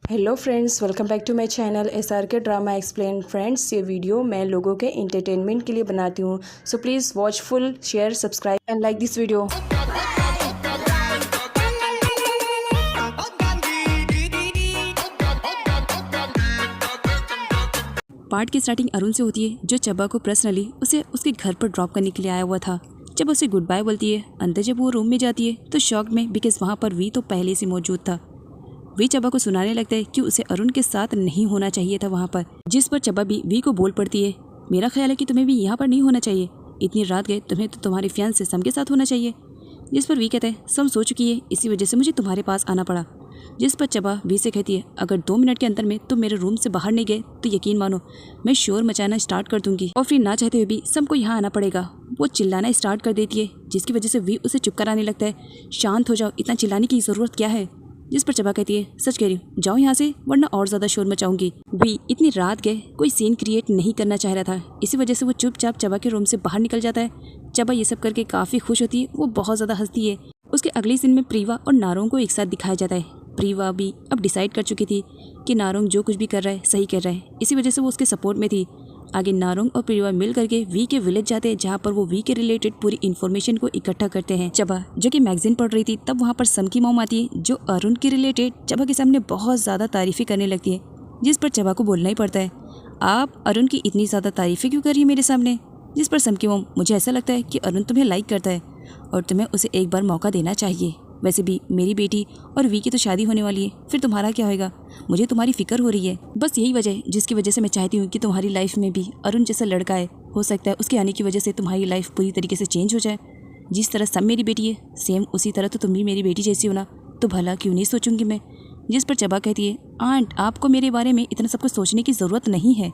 Hello friends, welcome back to my channel SRK drama explain. Friends, ये video मैं लोगों के एंटरटेनमेंट के लिए बनाती हूँ, so please watch full, share, subscribe and like this video. Part की स्टार्टिंग अरुण से होती है, जो चबा को पर्सनली उसे उसके घर पर ड्रॉप करने के लिए आया हुआ था। जब उसे गुड बाय बोलती है, अंदर जब वो रूम में जाती है तो शॉक में, बिकॉज वहाँ पर वी तो पहले से मौजूद था। वी चबा को सुनाने लगता है कि उसे अरुण के साथ नहीं होना चाहिए था वहाँ पर, जिस पर चबा भी वी को बोल पड़ती है, मेरा ख्याल है कि तुम्हें भी यहाँ पर नहीं होना चाहिए, इतनी रात गए, तुम्हें तो तुम्हारे फियांसे सम के साथ होना चाहिए। जिस पर वी कहता है, सम सो चुकी है, इसी वजह से मुझे तुम्हारे पास आना पड़ा। जिस पर चबा वी से कहती है, अगर 2 मिनट के अंदर में तुम मेरे रूम से बाहर नहीं गए तो यकीन मानो मैं शोर मचाना स्टार्ट कर दूंगी, और फिर ना चाहते हुए भी सम को यहाँ आना पड़ेगा। वो चिल्लाना स्टार्ट कर देती है, जिसकी वजह से वी उसे चुप कराने लगता है, शांत हो जाओ, इतना चिल्लाने की ज़रूरत क्या है। जिस पर चबा कहती है, सच कह रही हूँ, जाओ यहाँ से वरना और ज़्यादा शोर मचाऊंगी। वी इतनी रात गए कोई सीन क्रिएट नहीं करना चाह रहा था, इसी वजह से वो चुपचाप चबा के रूम से बाहर निकल जाता है। चबा ये सब करके काफ़ी खुश होती है, वो बहुत ज़्यादा हंसती है। उसके अगले सीन में प्रीवा और नारोंग को एक साथ दिखाया जाता है। प्रीवा भी अब डिसाइड कर चुकी थी कि नारोंग जो कुछ भी कर रहा है सही कर रहा है, इसी वजह से वो उसके सपोर्ट में थी। आगे नारोंग और प्रीवा मिल करके वी के विलेज जाते हैं, जहाँ पर वो वी के रिलेटेड पूरी इन्फॉर्मेशन को इकट्ठा करते हैं। चबा जो कि मैगजीन पढ़ रही थी, तब वहाँ पर सम की मॉम आती है, जो अरुण के रिलेटेड चबा के सामने बहुत ज़्यादा तारीफें करने लगती है। जिस पर चबा को बोलना ही पड़ता है, आप अरुण की इतनी ज़्यादा तारीफें क्यों कर रही है मेरे सामने। जिस पर सम की मॉम, मुझे ऐसा लगता है कि अरुण तुम्हें लाइक करता है और तुम्हें उसे एक बार मौका देना चाहिए। वैसे भी मेरी बेटी और वी की तो शादी होने वाली है, फिर तुम्हारा क्या होएगा, मुझे तुम्हारी फिक्र हो रही है। बस यही वजह है जिसकी वजह से मैं चाहती हूँ कि तुम्हारी लाइफ में भी अरुण जैसा लड़का है, हो सकता है उसके आने की वजह से तुम्हारी लाइफ पूरी तरीके से चेंज हो जाए। जिस तरह सब मेरी बेटी है, सेम उसी तरह तो तुम भी मेरी बेटी जैसी हो ना, तो भला क्यों नहीं सोचूंगी मैं। जिस पर चबा कहती है, आंट आपको मेरे बारे में इतना सब कुछ सोचने की ज़रूरत नहीं है,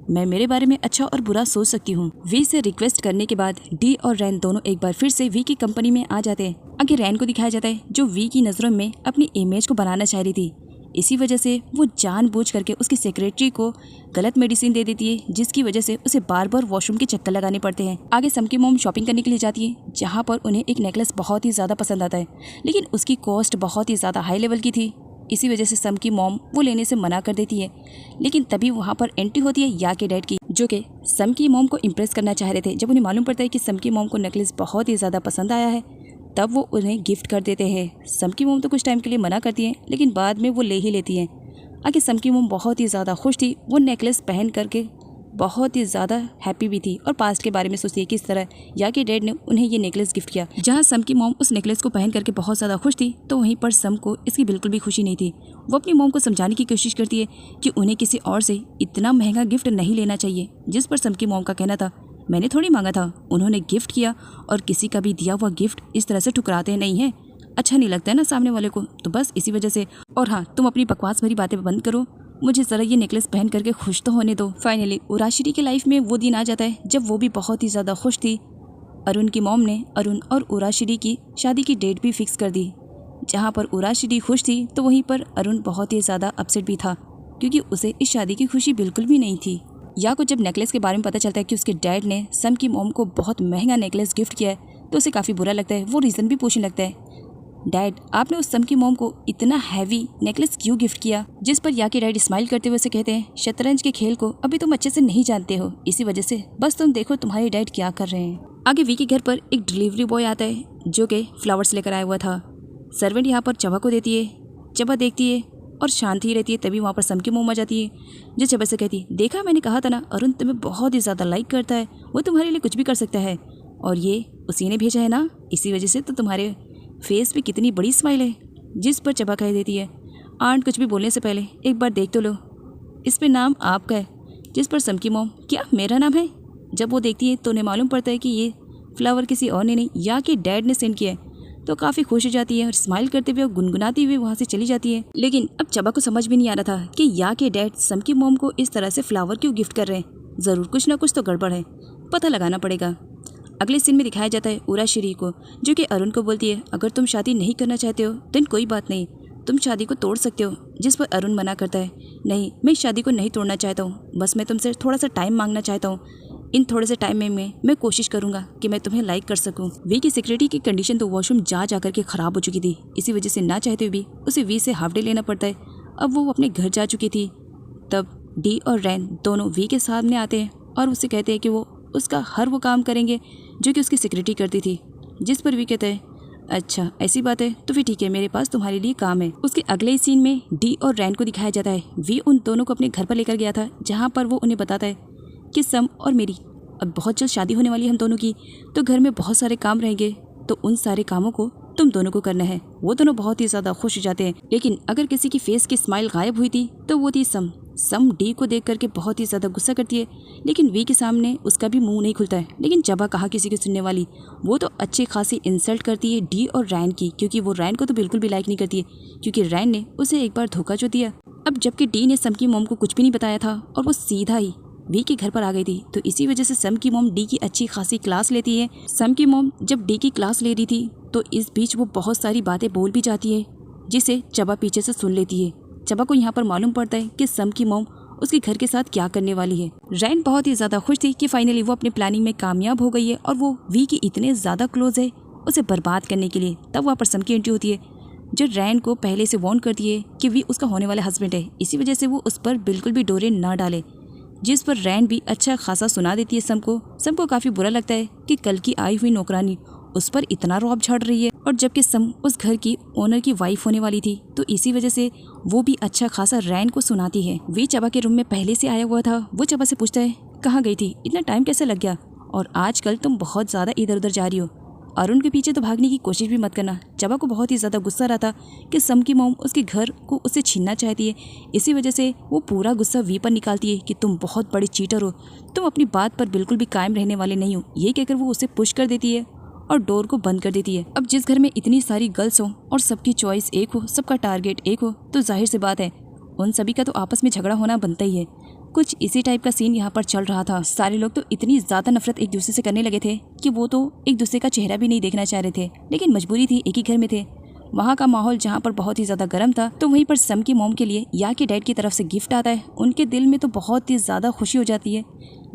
मैं मेरे बारे में अच्छा और बुरा सोच सकती हूँ। वी से रिक्वेस्ट करने के बाद डी और रैन दोनों एक बार फिर से वी की कंपनी में आ जाते हैं। आगे रैन को दिखाया जाता है, जो वी की नज़रों में अपनी इमेज को बनाना चाह रही थी, इसी वजह से वो जानबूझ करके उसकी सेक्रेटरी को गलत मेडिसिन दे देती है, जिसकी वजह से उसे बार बार वॉशरूम के चक्कर लगाने पड़ते हैं। आगे सम की मॉम शॉपिंग करने के लिए जाती है, जहाँ पर उन्हें एक नेकलेस बहुत ही ज़्यादा पसंद आता है, लेकिन उसकी कॉस्ट बहुत ही ज़्यादा हाई लेवल की थी। इसी वजह से सम की मॉम वो लेने से मना कर देती है। लेकिन तभी वहाँ पर एंट्री होती है या के डैड की, जो कि सम की मॉम को इम्प्रेस करना चाह रहे थे। जब उन्हें मालूम पड़ता है कि सम की मॉम को नेकलेस बहुत ही ज़्यादा पसंद आया है, तब वो उन्हें गिफ्ट कर देते हैं। सम की मॉम तो कुछ टाइम के लिए मना करती है, लेकिन बाद में वो ले ही लेती हैं। आगे सम की मॉम बहुत ही ज़्यादा खुश थी, वो नेकलेस पहन करके बहुत ही ज़्यादा हैप्पी भी थी, और पास्ट के बारे में सोचती है किस तरह या के डैड ने उन्हें ये नेकलेस गिफ्ट किया। जहाँ सम की मॉम उस नेकलेस को पहन करके बहुत ज़्यादा खुश थी, तो वहीं पर सम को इसकी बिल्कुल भी खुशी नहीं थी। वो अपनी मॉम को समझाने की कोशिश करती है कि उन्हें किसी और से इतना महंगा गिफ्ट नहीं लेना चाहिए। जिस पर सम की मॉम का कहना था, मैंने थोड़ी मांगा था, उन्होंने गिफ्ट किया, और किसी का भी दिया हुआ गिफ्ट इस तरह से ठुकराते नहीं हैं, अच्छा नहीं लगता है ना सामने वाले को, तो बस इसी वजह से। और हाँ, तुम अपनी बकवास भरी बातें बंद करो, मुझे ज़रा ये नेकलेस पहन करके खुश तो होने दो। फाइनली उराशिरी की लाइफ में वो दिन आ जाता है जब वो भी बहुत ही ज़्यादा खुश थी। अरुण की मॉम ने अरुण और उराशिरी की शादी की डेट भी फिक्स कर दी। जहाँ पर उराशिरी खुश थी, तो वहीं पर अरुण बहुत ही ज़्यादा अपसेट भी था, क्योंकि उसे इस शादी की खुशी बिल्कुल भी नहीं थी। या को जब नेकलेस के बारे में पता चलता है कि उसके डैड ने सम की मॉम को बहुत महंगा नेकलेस गिफ्ट किया है, तो उसे काफ़ी बुरा लगता है। वो रीज़न भी पूछने लगता है, डैड आपने उस सम की मॉम को इतना हैवी नेकलेस क्यों गिफ्ट किया। जिस पर या के डैड स्माइल करते हुए उसे कहते हैं, शतरंज के खेल को अभी तुम अच्छे से नहीं जानते हो, इसी वजह से बस तुम देखो तुम्हारे डैड क्या कर रहे हैं। आगे वी के घर पर एक डिलीवरी बॉय आता है, जो कि फ्लावर्स लेकर आया हुआ था। सर्वेंट यहाँ पर चबा को देती है, चबा देखती है और शांत ही रहती है। तभी वहाँ पर सम की मॉम आ जाती है, जो चबा से कहती है, देखा मैंने कहा था ना, अरुण तुम्हें बहुत ही ज़्यादा लाइक करता है, वो तुम्हारे लिए कुछ भी कर सकता है, और ये उसी ने भेजा है ना, इसी वजह से तो तुम्हारे फेस पे कितनी बड़ी स्माइल है। जिस पर चबा कह देती है, आंट कुछ भी बोलने से पहले एक बार देख तो लो, इस पे नाम आपका है। जिस पर सम की मॉम, क्या मेरा नाम है। जब वो देखती है तो उन्हें मालूम पड़ता है कि ये फ्लावर किसी और ने नहीं, या कि डैड ने सेंड किया है, तो काफ़ी खुश हो जाती है और स्माइल करते हुए और गुनगुनाती हुई वहाँ से चली जाती है। लेकिन अब चबा को समझ भी नहीं आ रहा था कि या के डैड सम की मॉम को इस तरह से फ्लावर क्यों गिफ्ट कर रहे हैं। ज़रूर कुछ ना कुछ तो गड़बड़ है, पता लगाना पड़ेगा। अगले सीन में दिखाया जाता है उराशिरी को, जो कि अरुण को बोलती है, अगर तुम शादी नहीं करना चाहते हो तो कोई बात नहीं, तुम शादी को तोड़ सकते हो। जिस पर अरुण मना करता है, नहीं मैं इस शादी को नहीं तोड़ना चाहता हूँ, बस मैं तुमसे थोड़ा सा टाइम मांगना चाहता हूँ। इन थोड़े से टाइम में मैं कोशिश करूंगा कि मैं तुम्हें लाइक कर सकूं। वी की सिक्योरिटी की कंडीशन तो वॉशरूम जा कर के ख़राब हो चुकी थी, इसी वजह से ना चाहते हुए भी उसे वी से हाफ डे लेना पड़ता है। अब वो अपने घर जा चुकी थी। तब डी और रैन दोनों वी के सामने आते हैं और उससे कहते हैं कि वो उसका हर वो काम करेंगे जो कि उसकी सिक्योरिटी करती थी। जिस पर वी कहते हैं अच्छा ऐसी बात है तो फिर ठीक है, मेरे पास तुम्हारे लिए काम है। उसके अगले ही सीन में डी और रैन को दिखाया जाता है। वी उन दोनों को अपने घर पर लेकर गया था, जहाँ पर वो उन्हें बताता है कि सम और मेरी अब बहुत जल्द शादी होने वाली है हम दोनों की, तो घर में बहुत सारे काम रहेंगे, तो उन सारे कामों को तुम दोनों को करना है। वो दोनों बहुत ही ज्यादा खुश हो जाते हैं। लेकिन अगर किसी की फेस की स्माइल गायब हुई थी तो वो थी सम। सम डी को देख करके बहुत ही ज्यादा गुस्सा करती है, लेकिन वी के सामने उसका भी मुंह नहीं खुलता है। लेकिन चबा कहाँ किसी की सुनने वाली, वो तो अच्छी खासी इंसल्ट करती है डी और रैन की, क्योंकि वो रैन को तो बिल्कुल भी लाइक नहीं करती है, क्योंकि रैन ने उसे एक बार धोखा जो दिया। अब जबकि डी ने सम की मोम को कुछ भी नहीं बताया था और वो सीधा ही वी के घर पर आ गई थी, तो इसी वजह से सम की मोम डी की अच्छी खासी क्लास लेती है। सम की मोम जब डी की क्लास ले रही थी तो इस बीच वो बहुत सारी बातें बोल भी जाती है, जिसे चबा पीछे से सुन लेती है। चबा को यहाँ पर मालूम पड़ता है कि सम की मोम उसके घर के साथ क्या करने वाली है। रैन बहुत ही ज्यादा खुश थी कि फाइनली वो अपने प्लानिंग में कामयाब हो गई है और वो वी की इतने ज्यादा क्लोज है उसे बर्बाद करने के लिए। तब वहाँ पर सम की एंट्री होती है, जो रैन को पहले से वार्न करती है कि वी उसका होने वाला हस्बैंड है, इसी वजह से वो उस पर बिल्कुल भी डोरे ना डाले। जिस पर रैन भी अच्छा खासा सुना देती है सम को काफी बुरा लगता है कि कल की आई हुई नौकरानी उस पर इतना रौब झाड़ रही है, और जबकि सम उस घर की ओनर की वाइफ होने वाली थी, तो इसी वजह से वो भी अच्छा खासा रैन को सुनाती है। वी चबा के रूम में पहले से आया हुआ था। वो चबा से पूछता है कहाँ गई थी, इतना टाइम कैसे लग गया, और आजकल तुम बहुत ज्यादा इधर उधर जा रही हो, अरुण के पीछे तो भागने की कोशिश भी मत करना। चबा को बहुत ही ज्यादा गुस्सा रहा था कि सम की मोम उसके घर को उससे छीनना चाहती है, इसी वजह से वो पूरा गुस्सा वी पर निकालती है कि तुम बहुत बड़े चीटर हो, तुम अपनी बात पर बिल्कुल भी कायम रहने वाले नहीं हो। ये कहकर वो उसे पुश कर देती है और डोर को बंद कर देती है। अब जिस घर में इतनी सारी गर्ल्स हो और सबकी चॉइस एक हो, सबका टारगेट एक हो, तो जाहिर सी बात है उन सभी का तो आपस में झगड़ा होना बनता ही है। कुछ इसी टाइप का सीन यहाँ पर चल रहा था। सारे लोग तो इतनी ज्यादा नफरत एक दूसरे से करने लगे थे कि वो तो एक दूसरे का चेहरा भी नहीं देखना चाह रहे थे, लेकिन मजबूरी थी, एक ही घर में थे। वहाँ का माहौल जहाँ पर बहुत ही ज्यादा गर्म था, तो वहीं पर सम की मोम के लिए या के डैड की तरफ से गिफ्ट आता है। उनके दिल में तो बहुत ही ज्यादा खुशी हो जाती है,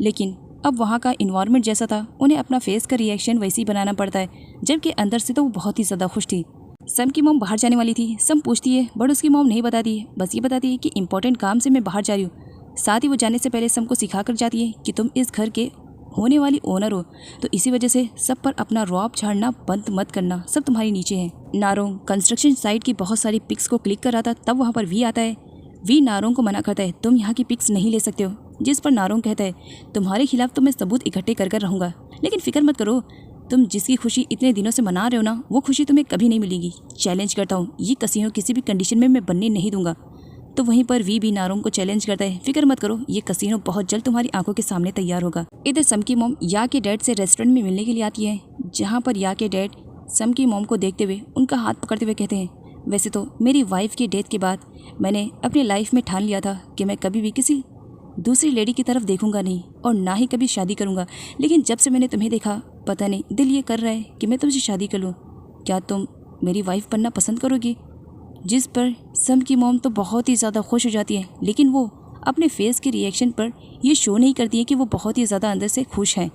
लेकिन अब वहाँ का इन्वायरमेंट जैसा था, उन्हें अपना फेस का रिएक्शन वैसे ही बनाना पड़ता है, जबकि अंदर से तो वो बहुत ही ज्यादा खुश थी। सम की मोम बाहर जाने वाली थी। सम पूछती है बट उसकी मोम नहीं बताती है, बस ये बताती है कि इंपॉर्टेंट काम से मैं बाहर जा रही हूँ। साथ ही वो जाने से पहले सम को सिखा कर जाती है कि तुम इस घर के होने वाली ओनर हो, तो इसी वजह से सब पर अपना रौब झाड़ना बंद मत करना, सब तुम्हारे नीचे है। नारोंग कंस्ट्रक्शन साइट की बहुत सारी पिक्स को क्लिक कर रहा था, तब वहाँ पर वी आता है। वी नारोंग को मना करता है, तुम यहाँ की पिक्स नहीं ले सकते हो, जिस पर नारोंग कहता है तुम्हारे खिलाफ तो मैं सबूत इकट्ठे कर कर रहूँगा, लेकिन फिक्र मत करो, तुम जिसकी खुशी इतने दिनों से मना रहे हो ना, वो खुशी तुम्हें कभी नहीं मिलेगी। चैलेंज करता हूँ, ये कसीनो किसी भी कंडीशन में मैं बनने नहीं दूंगा। तो वहीं पर वी भी नारोंग को चैलेंज करता है, फिक्र मत करो, ये कसीनो बहुत जल्द तुम्हारी आंखों के सामने तैयार होगा। इधर सम की मोम या के डैड से रेस्टोरेंट में मिलने के लिए आती है, जहाँ पर या के डैड सम की मोम को देखते हुए उनका हाथ पकड़ते हुए कहते हैं, वैसे तो मेरी वाइफ की डेथ के बाद मैंने अपनी लाइफ में ठान लिया था कि मैं कभी भी किसी दूसरी लेडी की तरफ देखूंगा नहीं और ना ही कभी शादी करूंगा, लेकिन जब से मैंने तुम्हें देखा, पता नहीं दिल ये कर रहा है कि मैं तुमसे शादी कर लूँ, क्या तुम मेरी वाइफ बनना पसंद करोगी। जिस पर सम की मोम तो बहुत ही ज़्यादा खुश हो जाती है, लेकिन वो अपने फेस के रिएक्शन पर ये शो नहीं करती है कि वो बहुत ही ज़्यादा अंदर से खुश है।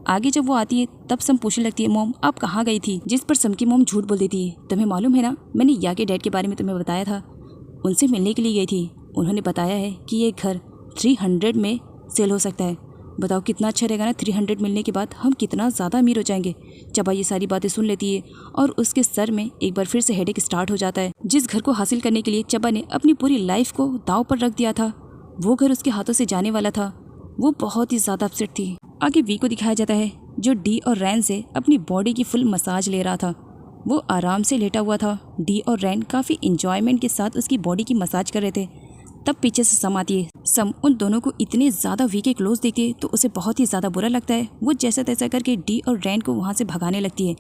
आगे जब वो आती है तब सम पूछने लगती है, मोम आप कहाँ गई थी, जिस पर सम की मोम झूठ बोल देती है, तुम्हें मालूम है ना, मैंने या के डैड के बारे में तुम्हें बताया था, उनसे मिलने के लिए गई थी, उन्होंने बताया है कि ये घर 300 में सेल हो सकता है। बताओ कितना अच्छा रहेगा ना, 300 मिलने के बाद हम कितना ज़्यादा अमीर हो जाएंगे। चबा ये सारी बातें सुन लेती है और उसके सर में एक बार फिर से हेडेक स्टार्ट हो जाता है। जिस घर को हासिल करने के लिए चबा ने अपनी पूरी लाइफ को दांव पर रख दिया था, वो घर उसके हाथों से जाने वाला था। वो बहुत ही ज़्यादा अपसेट थी। आगे वी को दिखाया जाता है, जो डी और रैन से अपनी बॉडी की फुल मसाज ले रहा था। वो आराम से लेटा हुआ था। डी और रैन काफ़ी इंजॉयमेंट के साथ उसकी बॉडी की मसाज कर रहे थे। तब पीछे से सम आती है। सम उन दोनों को इतने ज़्यादा वी के क्लोज देखती है तो उसे बहुत ही ज़्यादा बुरा लगता है। वो जैसा तैसा करके डी और रैन को वहाँ से भगाने लगती है,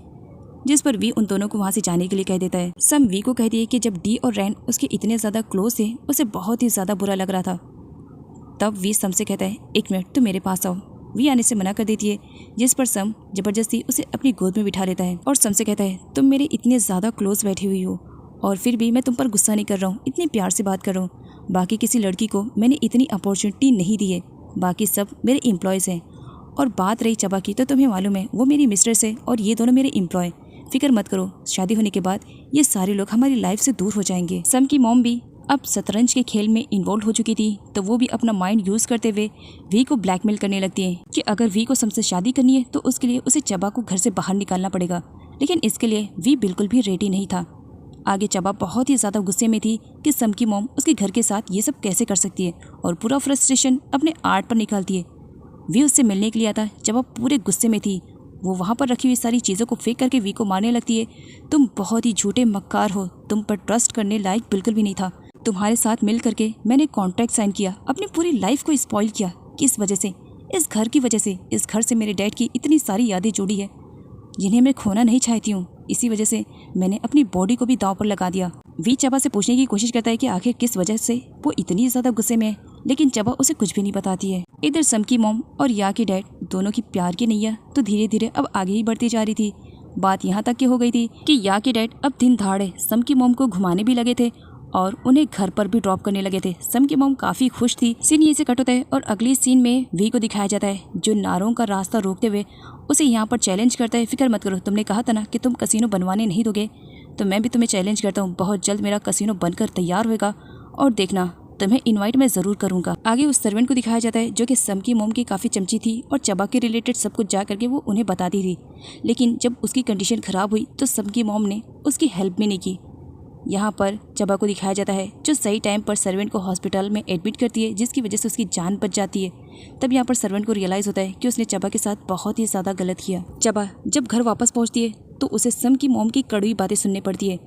जिस पर वी उन दोनों को वहाँ से जाने के लिए कह देता है। सम वी को कहती है कि जब डी और रैन उसके इतने ज़्यादा क्लोज थे उसे बहुत ही ज़्यादा बुरा लग रहा था। तब वी सम से कहता है, एक मिनट तुम मेरे पास आओ। वी आने से मना कर देती है, जिस पर सम जबरदस्ती उसे अपनी गोद में बिठा लेता है और सम से कहता है, तुम मेरे इतने ज़्यादा क्लोज बैठी हुई हो और फिर भी मैं तुम पर गुस्सा नहीं कर रहा हूँ, इतने प्यार से बात कर रहा हूँ। बाकी किसी लड़की को मैंने इतनी अपॉर्चुनिटी नहीं दी है, बाकी सब मेरे एम्प्लॉयज़ हैं। और बात रही चबा की, तो तुम्हें मालूम है वो मेरी मिस्ट्रेस है और ये दोनों मेरे एम्प्लॉय। फिक्र मत करो, शादी होने के बाद ये सारे लोग हमारी लाइफ से दूर हो जाएंगे। सम की मॉम भी अब शतरंज के खेल में इन्वॉल्व हो चुकी थी, तो वो भी अपना माइंड यूज़ करते हुए वी को ब्लैकमेल करने लगती है कि अगर वी को समसे शादी करनी है तो उसके लिए उसे चबा को घर से बाहर निकालना पड़ेगा। लेकिन इसके लिए वी बिल्कुल भी रेडी नहीं था। आगे चबा बहुत ही ज़्यादा गुस्से में थी कि सम की मॉम उसके घर के साथ ये सब कैसे कर सकती है और पूरा फ्रस्ट्रेशन अपने आर्ट पर निकालती है। वी उससे मिलने के लिए आता। चबा पूरे गुस्से में थी। वो वहाँ पर रखी हुई सारी चीज़ों को फेंक करके वी को मारने लगती है। तुम बहुत ही झूठे मक्कार हो, तुम पर ट्रस्ट करने लायक बिल्कुल भी नहीं था। तुम्हारे साथ मिल करके मैंने कॉन्ट्रैक्ट साइन किया, अपनी पूरी लाइफ को स्पॉइल किया। किस वजह से? इस घर की वजह से। इस घर से मेरे डैड की इतनी सारी यादें जुड़ी है जिन्हें मैं खोना नहीं चाहती हूँ। इसी वजह से मैंने अपनी बॉडी को भी दांव पर लगा दिया। वी चबा से पूछने की कोशिश करता है कि आखिर किस वजह से वो इतनी ज़्यादा गुस्से में है, लेकिन चबा उसे कुछ भी नहीं बताती है। इधर सम की मॉम और या की डैड दोनों की प्यार की नैया तो धीरे धीरे अब आगे ही बढ़ती जा रही थी। बात यहाँ तक की हो गई थी कि या के डैड अब दिन दहाड़े सम की मॉम को घुमाने भी लगे थे और उन्हें घर पर भी ड्रॉप करने लगे थे। सम की मॉम काफ़ी खुश थी। सीन ये से कट होता है और अगली सीन में वी को दिखाया जाता है जो नारों का रास्ता रोकते हुए उसे यहाँ पर चैलेंज करता है। फिक्र मत करो, तुमने कहा था ना कि तुम कसिनो बनवाने नहीं दोगे, तो मैं भी तुम्हें चैलेंज करता हूँ। बहुत जल्द मेरा कसिनो बनकर तैयार होगा और देखना, तुम्हें इनवाइट मैं ज़रूर करूँगा। आगे उस सर्वेंट को दिखाया जाता है जो कि सम की मॉम की काफ़ी चमची थी और चबा के रिलेटेड सब कुछ जा करके वो उन्हें बताती थी। लेकिन जब उसकी कंडीशन ख़राब हुई तो सम की मॉम ने उसकी हेल्प भी नहीं की। यहाँ पर चबा को दिखाया जाता है जो सही टाइम पर सर्वेंट को हॉस्पिटल में एडमिट करती है, जिसकी वजह से उसकी जान बच जाती है। तब यहाँ पर सर्वेंट को रियलाइज़ होता है कि उसने चबा के साथ बहुत ही ज़्यादा गलत किया। चबा जब घर वापस पहुँचती है तो उसे सम की मॉम की कड़वी बातें सुननी पड़ती है,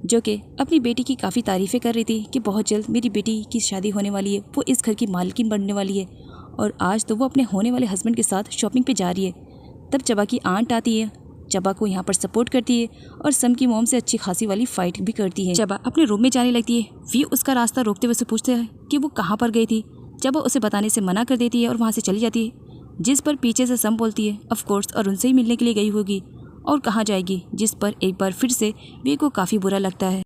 जो कि अपनी बेटी की काफ़ी तारीफ़ें कर रही थी कि बहुत जल्द मेरी बेटी की शादी होने वाली है, वो इस घर की मालकिन बनने वाली है और आज तो वो अपने होने वाले हस्बैंड के साथ शॉपिंग पे जा रही है। तब चबा की आंट आती है, चबा को यहाँ पर सपोर्ट करती है और सम की मॉम से अच्छी खासी वाली फाइट भी करती है। चबा अपने रूम में जाने लगती है। वी उसका रास्ता रोकते हुए उसे पूछते हैं कि वो कहाँ पर गई थी। चबा उसे बताने से मना कर देती है और वहाँ से चली जाती है, जिस पर पीछे से सम बोलती है ऑफ कोर्स और उनसे ही मिलने के लिए गई होगी और कहाँ जाएगी, जिस पर एक बार फिर से वी को काफ़ी बुरा लगता है।